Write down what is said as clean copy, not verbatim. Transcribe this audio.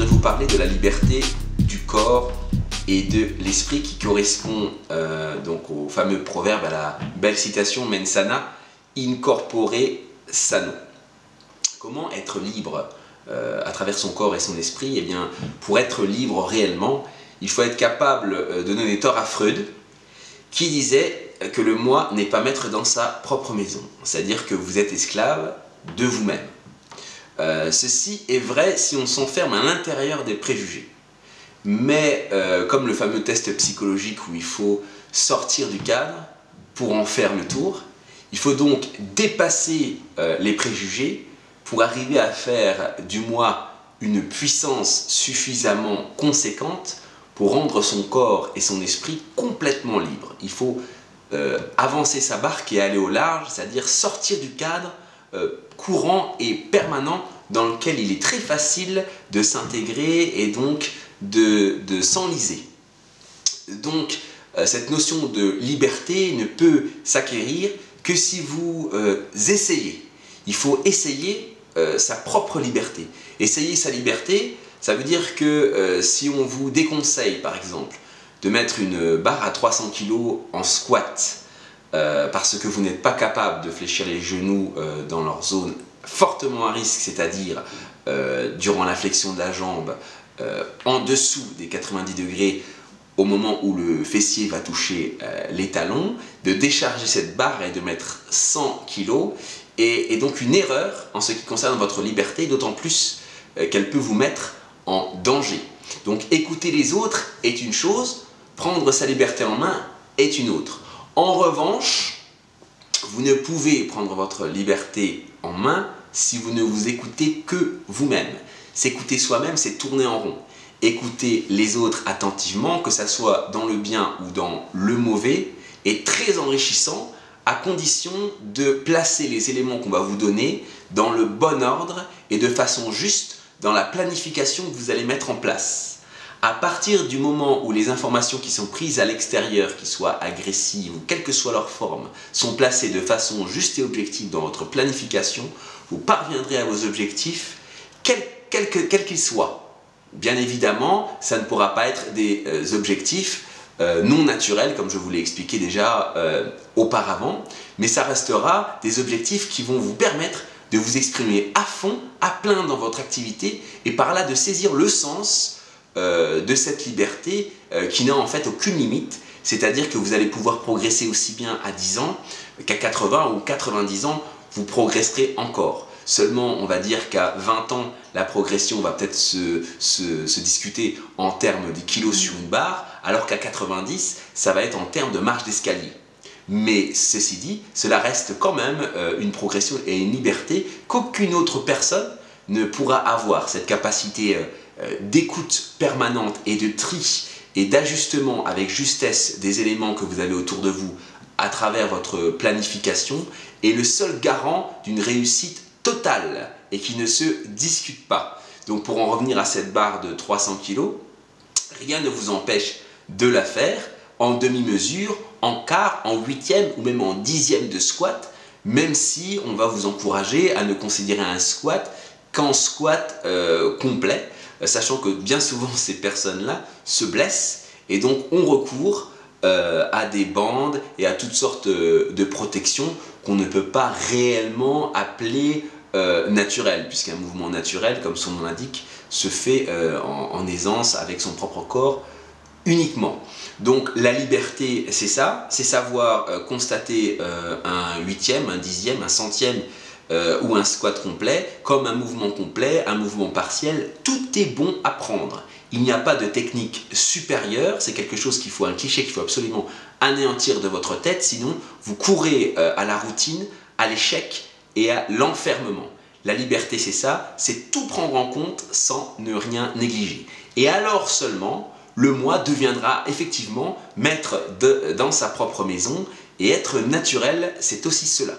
voudrais vous parler de la liberté du corps et de l'esprit qui correspond donc au fameux proverbe, à la belle citation mens sana in corpore sano. Comment être libre à travers son corps et son esprit? Eh bien, pour être libre réellement, il faut être capable de donner tort à Freud, qui disait que le moi n'est pas maître dans sa propre maison, c'est-à-dire que vous êtes esclave de vous-même. Ceci est vrai si on s'enferme à l'intérieur des préjugés. Mais comme le fameux test psychologique où il faut sortir du cadre pour en faire le tour, il faut donc dépasser les préjugés pour arriver à faire du moi une puissance suffisamment conséquente pour rendre son corps et son esprit complètement libres. Il faut avancer sa barque et aller au large, c'est-à-dire sortir du cadre courant et permanent dans lequel il est très facile de s'intégrer et donc de s'enliser. Donc cette notion de liberté ne peut s'acquérir que si vous essayez. Il faut essayer sa propre liberté. Essayer sa liberté, ça veut dire que si on vous déconseille par exemple de mettre une barre à 300 kg en squat parce que vous n'êtes pas capable de fléchir les genoux dans leur zone fortement à risque, c'est-à-dire durant la flexion de la jambe, en dessous des 90 degrés au moment où le fessier va toucher les talons, de décharger cette barre et de mettre 100 kg est donc une erreur en ce qui concerne votre liberté, d'autant plus qu'elle peut vous mettre en danger. Donc écouter les autres est une chose, prendre sa liberté en main est une autre. En revanche, vous ne pouvez prendre votre liberté en main si vous ne vous écoutez que vous-même. S'écouter soi-même, c'est tourner en rond. Écouter les autres attentivement, que ce soit dans le bien ou dans le mauvais, est très enrichissant à condition de placer les éléments qu'on va vous donner dans le bon ordre et de façon juste dans la planification que vous allez mettre en place. À partir du moment où les informations qui sont prises à l'extérieur, qui soient agressives ou quelle que soit leur forme, sont placées de façon juste et objective dans votre planification, vous parviendrez à vos objectifs, quels qu'ils soient. Bien évidemment, ça ne pourra pas être des objectifs non naturels, comme je vous l'ai expliqué déjà auparavant, mais ça restera des objectifs qui vont vous permettre de vous exprimer à fond, à plein dans votre activité, et par là de saisir le sens de cette liberté qui n'a en fait aucune limite, c'est-à-dire que vous allez pouvoir progresser aussi bien à 10 ans qu'à 80 ou 90 ans, vous progresserez encore. Seulement, on va dire qu'à 20 ans, la progression va peut-être se discuter en termes de kilos sur une barre, alors qu'à 90, ça va être en termes de marche d'escalier. Mais ceci dit, cela reste quand même une progression et une liberté qu'aucune autre personne ne pourra avoir. Cette capacité d'écoute permanente et de tri et d'ajustement avec justesse des éléments que vous avez autour de vous à travers votre planification est le seul garant d'une réussite totale et qui ne se discute pas. Donc pour en revenir à cette barre de 300 kg, rien ne vous empêche de la faire en demi-mesure, en quart, en huitième ou même en dixième de squat, même si on va vous encourager à ne considérer un squat qu'en squat complet, sachant que bien souvent ces personnes-là se blessent et donc ont recours à des bandes et à toutes sortes de protections qu'on ne peut pas réellement appeler naturelles, puisqu'un mouvement naturel, comme son nom l'indique, se fait en aisance avec son propre corps uniquement. Donc la liberté, c'est ça, c'est savoir constater un huitième, un dixième, un centième ou un squat complet comme un mouvement complet, un mouvement partiel. Tout est bon à prendre. Il n'y a pas de technique supérieure, c'est quelque chose qu'il faut, un cliché qu'il faut absolument anéantir de votre tête, sinon vous courez à la routine, à l'échec et à l'enfermement. La liberté, c'est ça, c'est tout prendre en compte sans ne rien négliger. Et alors seulement, le moi deviendra effectivement maître dans sa propre maison, et être naturel, c'est aussi cela.